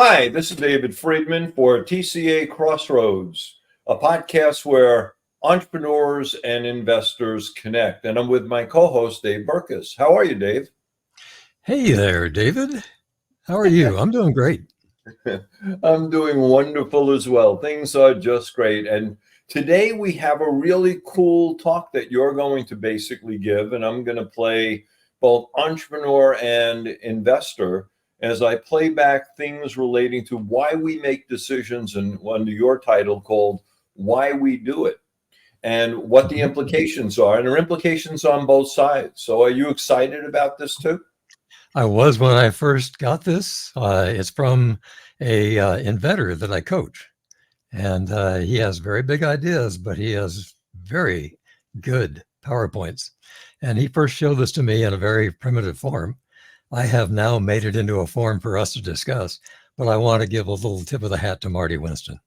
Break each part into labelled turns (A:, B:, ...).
A: Hi, this is David Friedman for TCA Crossroads, a podcast where entrepreneurs and investors connect. And I'm with my co-host, Dave Burkus. How are you, Dave?
B: Hey there, David. How are you? I'm doing great.
A: I'm doing wonderful as well. Things are just great. And today we have a really cool talk that you're going to basically give, and I'm going to play both entrepreneur and investor as I play back things relating to why we make decisions and under your title called Why We Do It and what the implications are. And there are implications on both sides. So are you excited about this too?
B: I was when I first got this. It's from a inventor that I coach, and he has very big ideas, but he has very good PowerPoints. And he first showed this to me in a very primitive form. I have now made it into a form for us to discuss, but I want to give a little tip of the hat to Marty Winston.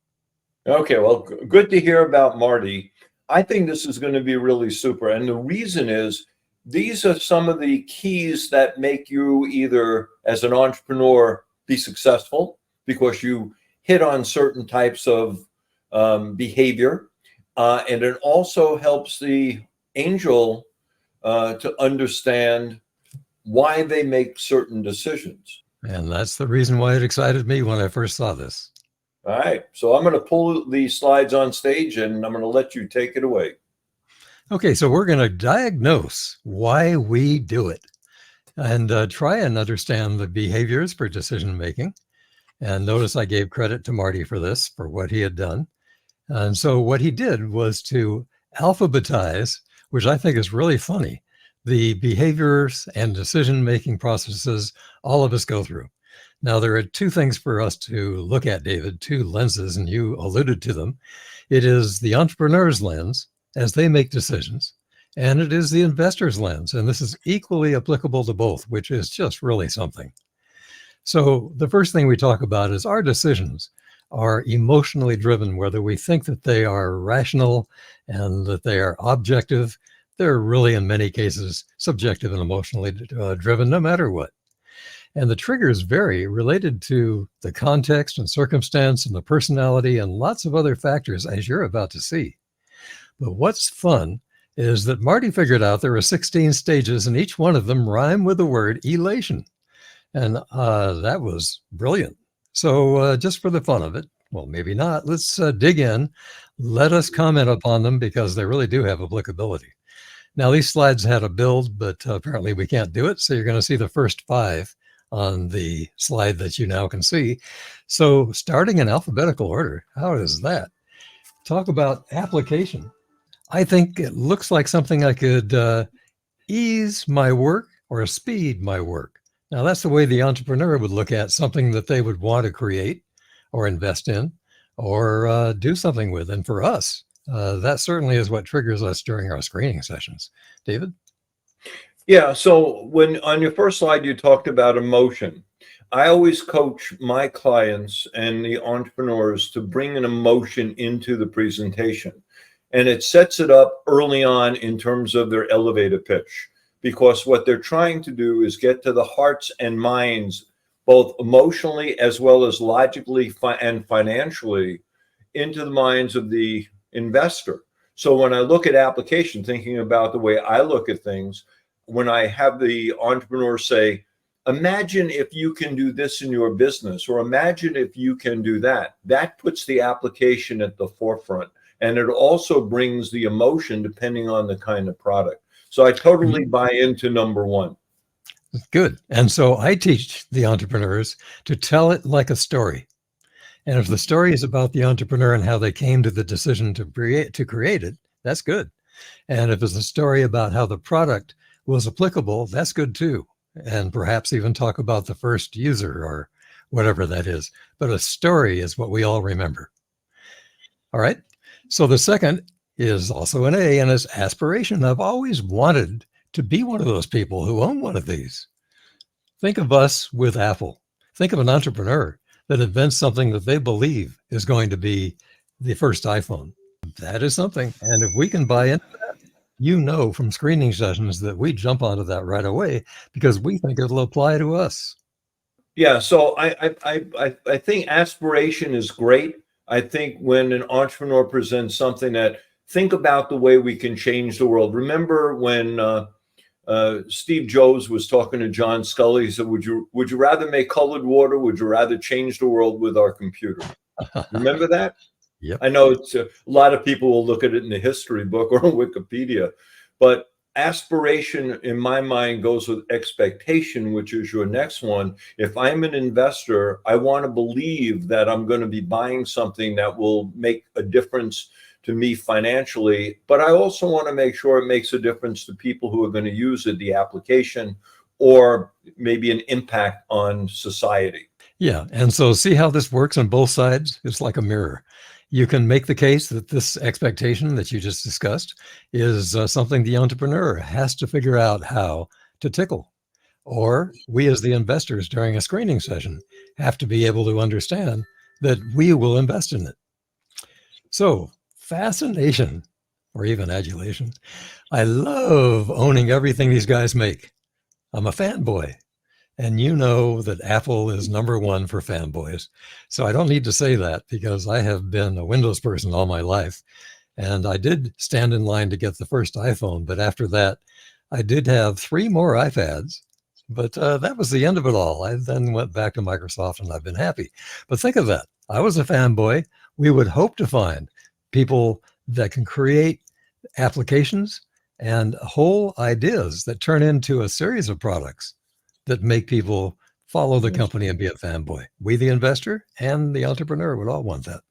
A: Okay, well, good to hear about Marty. I think this is going to be really super. And the reason is these are some of the keys that make you either as an entrepreneur be successful because you hit on certain types of behavior. And it also helps the angel to understand why they make certain decisions.
B: And that's the reason why it excited me when I first saw this.
A: All right, so I'm going to pull the slides on stage and I'm going to let you take it away.
B: Okay, so we're going to diagnose why we do it and try and understand the behaviors for decision making. And notice I gave credit to Marty for this, for what he had done. And so what he did was to alphabetize, which I think is really funny, the behaviors and decision making processes all of us go through. Now, there are two things for us to look at, David, two lenses, and you alluded to them. It is the entrepreneur's lens as they make decisions, and it is the investor's lens. And this is equally applicable to both, which is just really something. So the first thing we talk about is our decisions are emotionally driven, whether we think that they are rational and that they are objective. They're really, in many cases, subjective and emotionally driven, no matter what. And the triggers vary related to the context and circumstance and the personality and lots of other factors, as you're about to see. But what's fun is that Marty figured out there are 16 stages and each one of them rhyme with the word elation. And that was brilliant. So just for the fun of it, well, maybe not, let's dig in. Let us comment upon them because they really do have applicability. Now, these slides had a build, but apparently we can't do it. So you're going to see the first 5 on the slide that you now can see. So starting in alphabetical order, how is that? Talk about application. I think it looks like something I could ease my work or speed my work. Now, that's the way the entrepreneur would look at something that they would want to create or invest in or do something with. And for us, that certainly is what triggers us during our screening sessions. David?
A: Yeah, so when on your first slide, you talked about emotion. I always coach my clients and the entrepreneurs to bring an emotion into the presentation. And it sets it up early on in terms of their elevator pitch, because what they're trying to do is get to the hearts and minds, both emotionally as well as logically and financially, into the minds of the investor. So when I look at application, thinking about the way I look at things, when I have the entrepreneur say, imagine if you can do this in your business, or imagine if you can do that, that puts the application at the forefront. And it also brings the emotion depending on the kind of product. So I totally buy into number 1.
B: Good. And so I teach the entrepreneurs to tell it like a story. And if the story is about the entrepreneur and how they came to the decision to create it, that's good. And if it's a story about how the product was applicable, that's good too. And perhaps even talk about the first user or whatever that is. But a story is what we all remember. All right. So the second is also an A, and it's aspiration. I've always wanted to be one of those people who own one of these. Think of us with Apple. Think of an entrepreneur that invents something that they believe is going to be the first iPhone. That is something. And if we can buy into that, you know from screening sessions that we jump onto that right away because we think it'll apply to us.
A: Yeah, so I think aspiration is great. I think when an entrepreneur presents something that think about the way we can change the world. Remember when Steve Jobs was talking to John Scully? He said, "Would you rather make colored water? Would you rather change the world with our computer?" Remember that?
B: Yep.
A: I know it's a lot of people will look at it in the history book or on Wikipedia, but aspiration in my mind goes with expectation, which is your next one. If I'm an investor, I want to believe that I'm going to be buying something that will make a difference to me financially, but I also want to make sure it makes a difference to people who are going to use it, the application, or maybe an impact on society.
B: Yeah. And so see how this works on both sides? It's like a mirror. You can make the case that this expectation that you just discussed is something the entrepreneur has to figure out how to tickle. Or we, as the investors during a screening session, have to be able to understand that we will invest in it. So, fascination or even adulation. I love owning everything these guys make. I'm a fanboy. And you know that Apple is number one for fanboys. So I don't need to say that because I have been a Windows person all my life. And I did stand in line to get the first iPhone. But after that, I did have 3 more iPads. But that was the end of it all. I then went back to Microsoft and I've been happy. But think of that. I was a fanboy. We would hope to find people that can create applications and whole ideas that turn into a series of products that make people follow the company and be a fanboy. We, the investor, and the entrepreneur would all want that.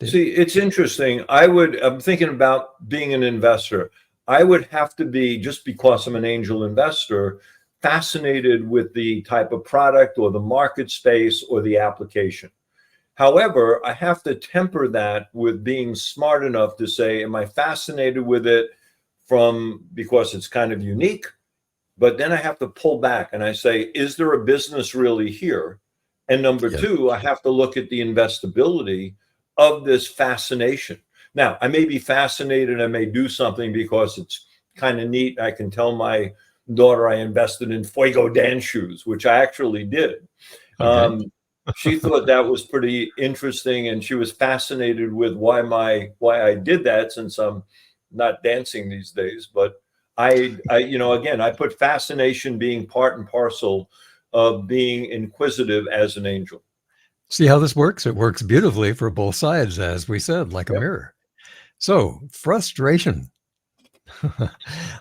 A: See, it's interesting. I'm thinking about being an investor. I would have to be, just because I'm an angel investor, fascinated with the type of product or the market space or the application. However, I have to temper that with being smart enough to say, am I fascinated with it because it's kind of unique? But then I have to pull back and I say, is there a business really here? And number
B: Yeah.
A: two, I have to look at the investability of this fascination. Now, I may be fascinated. I may do something because it's kind of neat. I can tell my daughter I invested in Fuego dance shoes, which I actually did.
B: Okay.
A: She thought that was pretty interesting, and she was fascinated with why I did that, since I'm not dancing these days. But again, I put fascination being part and parcel of being inquisitive as an angel.
B: See how this works? It works beautifully for both sides, as we said, like a
A: Yep.
B: mirror. So, frustration.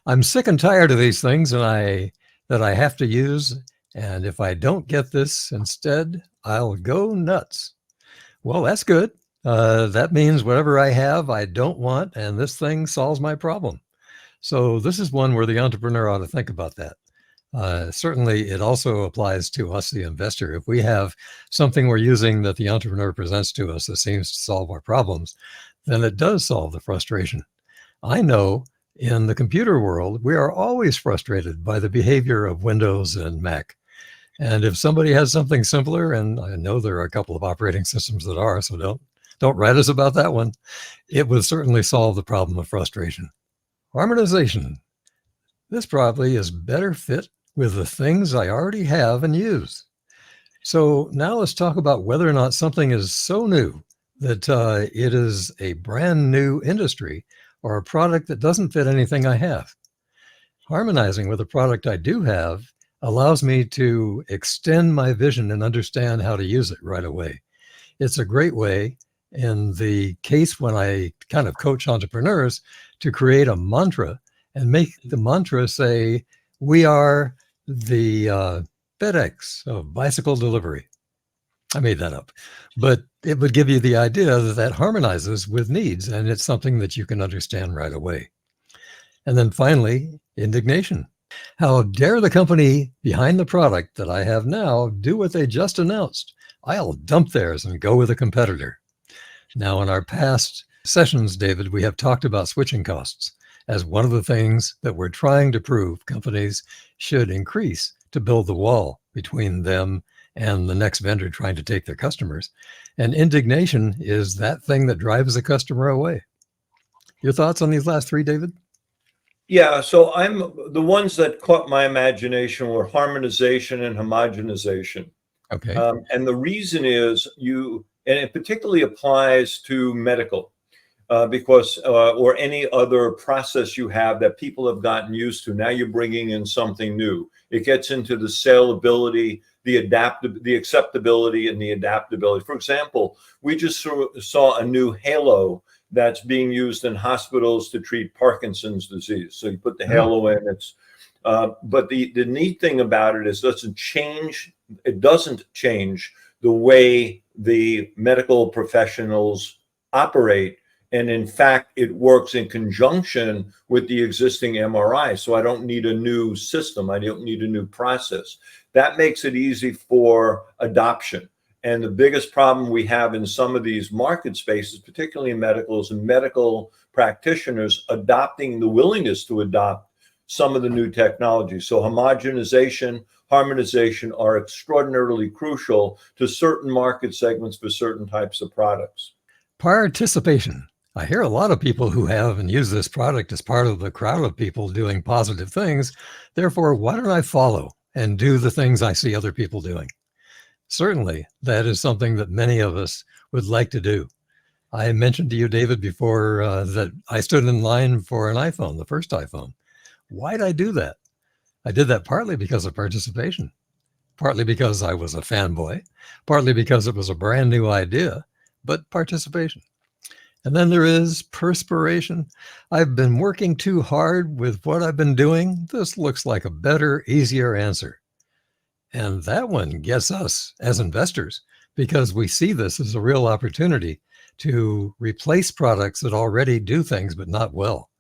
B: I'm sick and tired of these things that I have to use. And if I don't get this instead, I'll go nuts. Well, that's good. That means whatever I have, I don't want, and this thing solves my problem. So this is one where the entrepreneur ought to think about that. Certainly, it also applies to us, the investor. If we have something we're using that the entrepreneur presents to us that seems to solve our problems, then it does solve the frustration. I know in the computer world, we are always frustrated by the behavior of Windows and Mac. And if somebody has something simpler, and I know there are a couple of operating systems that are, so don't write us about that one, it would certainly solve the problem of frustration. Harmonization. This probably is better fit with the things I already have and use. So now let's talk about whether or not something is so new that it is a brand new industry or a product that doesn't fit anything I have. Harmonizing with a product I do have allows me to extend my vision and understand how to use it right away. It's a great way, in the case when I kind of coach entrepreneurs, to create a mantra and make the mantra say, we are the FedEx of bicycle delivery. I made that up, but it would give you the idea that that harmonizes with needs, and it's something that you can understand right away. And then finally, indignation. How dare the company behind the product that I have now do what they just announced? I'll dump theirs and go with a competitor. Now, in our past sessions, David, we have talked about switching costs as one of the things that we're trying to prove companies should increase to build the wall between them and the next vendor trying to take their customers. And indignation is that thing that drives the customer away. Your thoughts on these last 3, David?
A: Yeah, so I'm the ones that caught my imagination were harmonization and homogenization.
B: Okay.
A: And the reason is and it particularly applies to medical, because, or any other process you have that people have gotten used to. Now you're bringing in something new. It gets into the saleability, the acceptability, and the adaptability. For example, we just saw a new halo that's being used in hospitals to treat Parkinson's disease. So you put the
B: Oh,
A: halo in. But the neat thing about it is it doesn't change the way the medical professionals operate. And in fact, it works in conjunction with the existing MRI. So I don't need a new system. I don't need a new process. That makes it easy for adoption. And the biggest problem we have in some of these market spaces, particularly in medical, is medical practitioners adopting the willingness to adopt some of the new technologies. So homogenization, harmonization are extraordinarily crucial to certain market segments for certain types of products.
B: participation. I hear a lot of people who have and use this product as part of the crowd of people doing positive things. Therefore, why don't I follow and do the things I see other people doing? Certainly, that is something that many of us would like to do. I mentioned to you, David, before that I stood in line for an iPhone, the first iPhone. Why'd I do that? I did that partly because of participation, partly because I was a fanboy, partly because it was a brand new idea, but participation. And then there is perspiration. I've been working too hard with what I've been doing. This looks like a better, easier answer. And that one gets us as investors because we see this as a real opportunity to replace products that already do things but not well.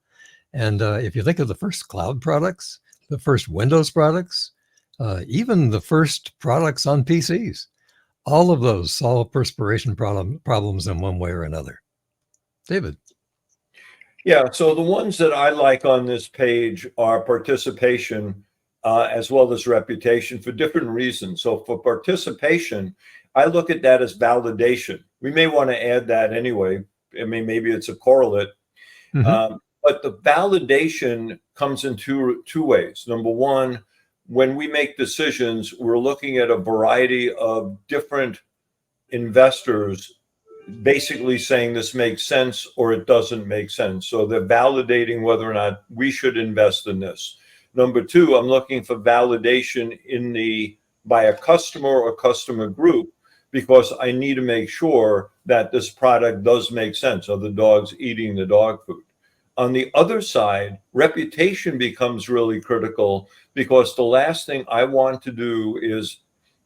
B: And if you think of the first cloud products, the first Windows products, even the first products on PCs, all of those solve perspiration problems in one way or another. David.
A: Yeah, so the ones that I like on this page are participation, as well as reputation for different reasons. So for participation, I look at that as validation. We may want to add that anyway. I mean, maybe it's a correlate.
B: Mm-hmm.
A: But the validation comes in two ways. Number one, when we make decisions, we're looking at a variety of different investors basically saying this makes sense or it doesn't make sense. So they're validating whether or not we should invest in this. Number two, I'm looking for validation by a customer or customer group, because I need to make sure that this product does make sense. Are the dogs eating the dog food? On the other side, reputation becomes really critical, because the last thing I want to do is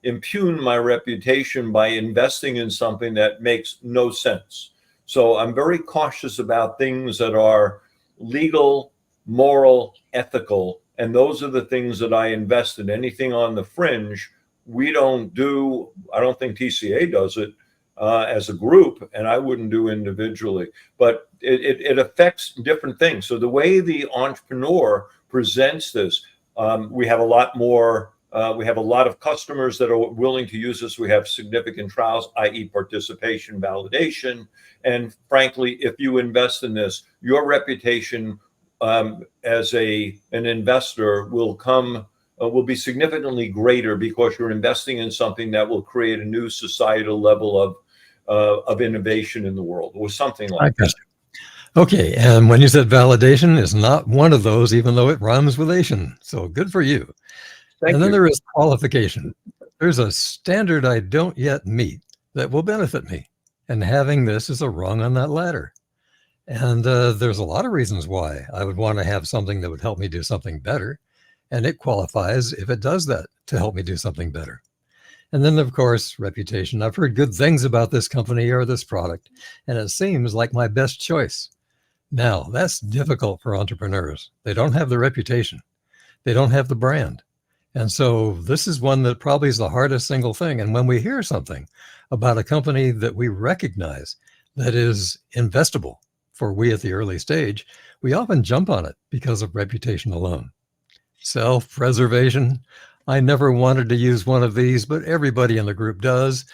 A: impugn my reputation by investing in something that makes no sense. So I'm very cautious about things that are legal, moral, ethical, and those are the things that I invest in. Anything on the fringe, we don't do. I don't think TCA does it as a group, and I wouldn't do individually. But it affects different things. So the way the entrepreneur presents this, we have a lot more. We have a lot of customers that are willing to use this. We have significant trials, i.e. participation, validation. And frankly, if you invest in this, your reputation as an investor will be significantly greater, because you're investing in something that will create a new societal level of innovation in the world, or something
B: I
A: like
B: got
A: that.
B: you. Okay. And when you said validation is not one of those, even though it rhymes with Asian. So good for you. And
A: Thank
B: then
A: you.
B: there is qualification. There's a standard I don't yet meet that will benefit me. And having this is a rung on that ladder. And there's a lot of reasons why I would want to have something that would help me do something better. And it qualifies if it does that to help me do something better. And then, of course, reputation. I've heard good things about this company or this product, and it seems like my best choice. Now, that's difficult for entrepreneurs. They don't have the reputation, they don't have the brand. And so this is one that probably is the hardest single thing. And when we hear something about a company that we recognize that is investable for we at the early stage, we often jump on it because of reputation alone. Self-preservation. I never wanted to use one of these, but everybody in the group does.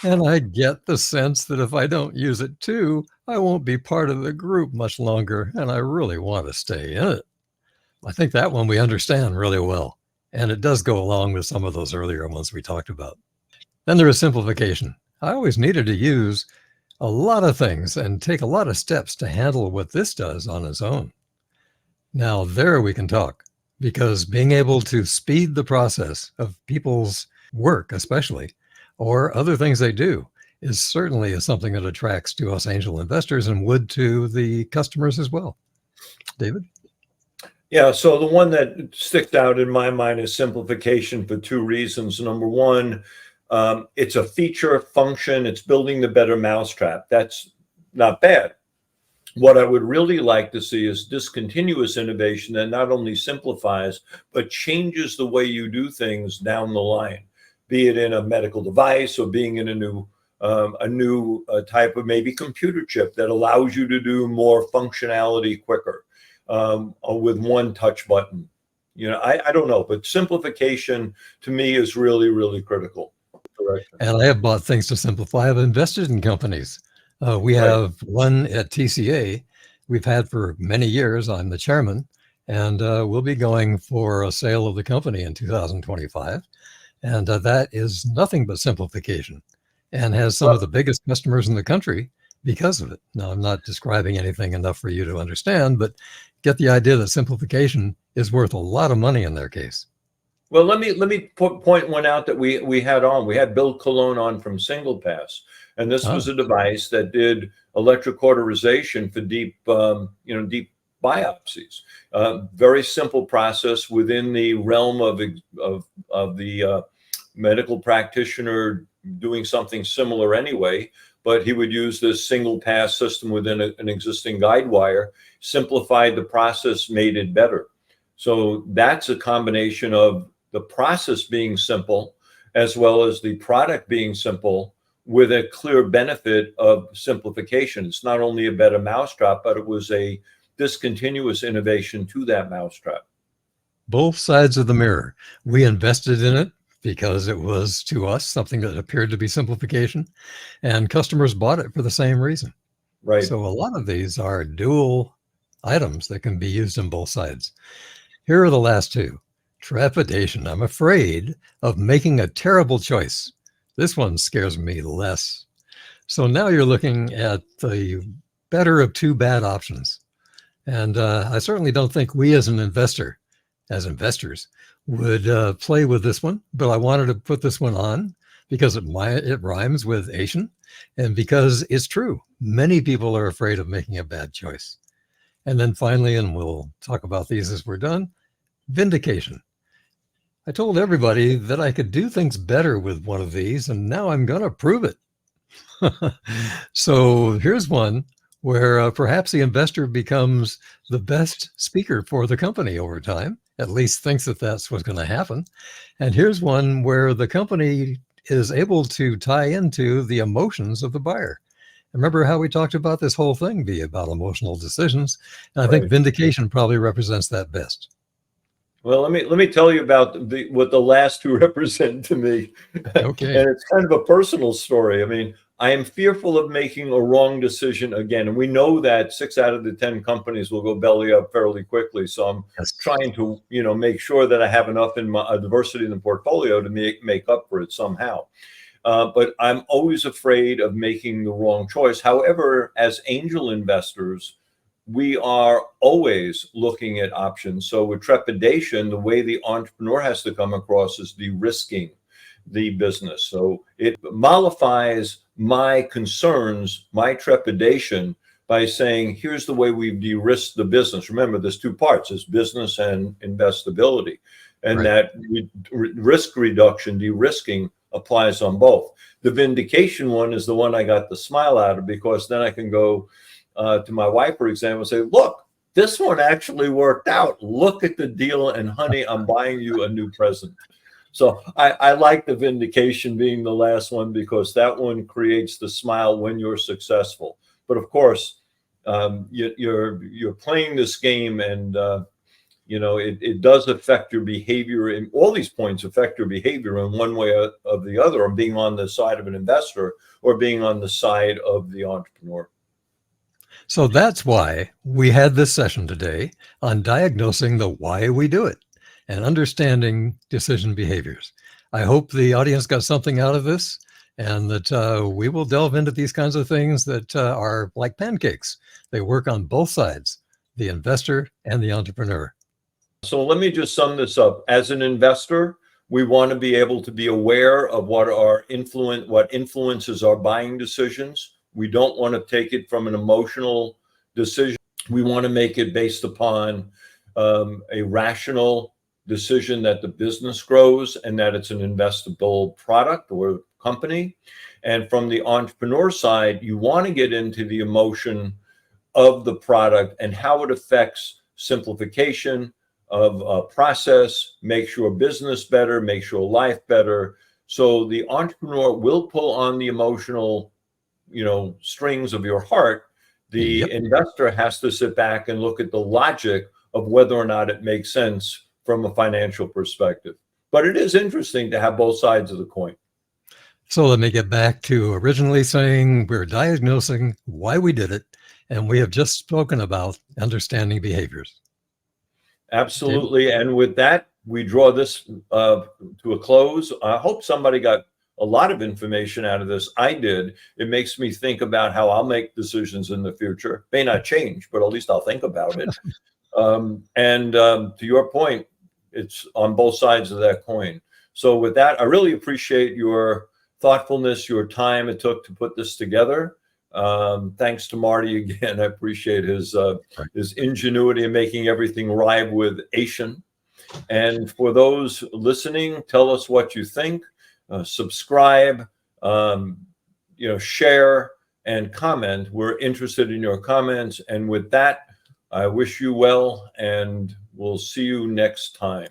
B: And I get the sense that if I don't use it too, I won't be part of the group much longer. And I really want to stay in it. I think that one we understand really well. And it does go along with some of those earlier ones we talked about. Then there is simplification. I always needed to use a lot of things and take a lot of steps to handle what this does on its own. Now, there we can talk, because being able to speed the process of people's work, especially, or other things they do, is certainly something that attracts to us angel investors and would to the customers as well. David?
A: Yeah, so the one that sticks out in my mind is simplification for two reasons. Number one, it's a feature function. It's building the better mousetrap. That's not bad. What I would really like to see is discontinuous innovation that not only simplifies, but changes the way you do things down the line, be it in a medical device or being in a new type of maybe computer chip that allows you to do more functionality quicker with one touch button. I don't know, but simplification to me is really, really critical. Correct.
B: And I have bought things to simplify. I've invested in companies. We
A: Right.
B: have one at TCA we've had for many years. I'm the chairman, and we'll be going for a sale of the company in 2025. And that is nothing but simplification, and has some of the biggest customers in the country because of it. Now, I'm not describing anything enough for you to understand, but get the idea that simplification is worth a lot of money in their case.
A: Well, let me point one out that we had on. We had Bill Colon on from Single Pass, and this was a device that did electrocauterization for deep biopsies. Very simple process within the realm of the medical practitioner doing something similar anyway. But he would use this single pass system within an existing guide wire, simplified the process, made it better. So that's a combination of the process being simple as well as the product being simple, with a clear benefit of simplification. It's not only a better mousetrap, but it was a discontinuous innovation to that mousetrap.
B: Both sides of the mirror. We invested in it because it was, to us, something that appeared to be simplification, and customers bought it for the same reason.
A: Right.
B: So a lot of these are dual items that can be used on both sides. Here are the last two. Trepidation. I'm afraid of making a terrible choice. This one scares me less. So now you're looking at the better of two bad options. And I certainly don't think we as investors, would play with this one, but I wanted to put this one on because it rhymes with Asian, and because it's true. Many people are afraid of making a bad choice. And then finally, and we'll talk about these as we're done, vindication. I told everybody that I could do things better with one of these, and now I'm going to prove it. So here's one where perhaps the investor becomes the best speaker for the company over time, at least thinks that that's what's going to happen. And here's one where the company is able to tie into the emotions of the buyer. Remember how we talked about this whole thing be about emotional decisions? And I think vindication probably represents that best.
A: Well, let me tell you about what the last two represent to me.
B: Okay.
A: And it's kind of a personal story. I mean, I am fearful of making a wrong decision again. And we know that 6 out of the 10 companies will go belly up fairly quickly. So I'm trying to, make sure that I have enough in my diversity in the portfolio to make up for it somehow. But I'm always afraid of making the wrong choice. However, as angel investors, we are always looking at options. So with trepidation, the way the entrepreneur has to come across is de-risking the business. So it mollifies my concerns, my trepidation, by saying, here's the way we've de-risked the business. Remember, there's two parts, it's business and investability. And that risk reduction, de-risking, applies on both. The vindication one is the one I got the smile out of, because then I can go to my wife, for example, and say, look, this one actually worked out. Look at the deal, and honey, I'm buying you a new present. So I like the vindication being the last one, because that one creates the smile when you're successful. But of course, you're playing this game, and it does affect your behavior. And all these points affect your behavior in one way or the other, or being on the side of an investor or being on the side of the entrepreneur.
B: So that's why we had this session today on diagnosing the why we do it and understanding decision behaviors. I hope the audience got something out of this, and that we will delve into these kinds of things that are like pancakes. They work on both sides, the investor and the entrepreneur.
A: So let me just sum this up. As an investor, we want to be able to be aware of what influences our buying decisions. We don't want to take it from an emotional decision. We want to make it based upon a rational decision that the business grows and that it's an investable product or company. And from the entrepreneur side, you want to get into the emotion of the product and how it affects simplification of a process, makes your business better, makes your life better. So the entrepreneur will pull on the emotional, strings of your heart. The investor has to sit back and look at the logic of whether or not it makes sense from a financial perspective. But it is interesting to have both sides of the coin.
B: So let me get back to originally saying we're diagnosing why we did it, and we have just spoken about understanding behaviors.
A: Absolutely. And with that, we draw this to a close. I hope somebody got a lot of information out of this. I did. It makes me think about how I'll make decisions in the future. May not change, but at least I'll think about it. To your point, it's on both sides of that coin. So with that, I really appreciate your thoughtfulness, your time it took to put this together. Thanks to Marty again. I appreciate his ingenuity in making everything rhyme with Asian. And for those listening, tell us what you think. Subscribe, share, and comment. We're interested in your comments. And with that, I wish you well, and we'll see you next time.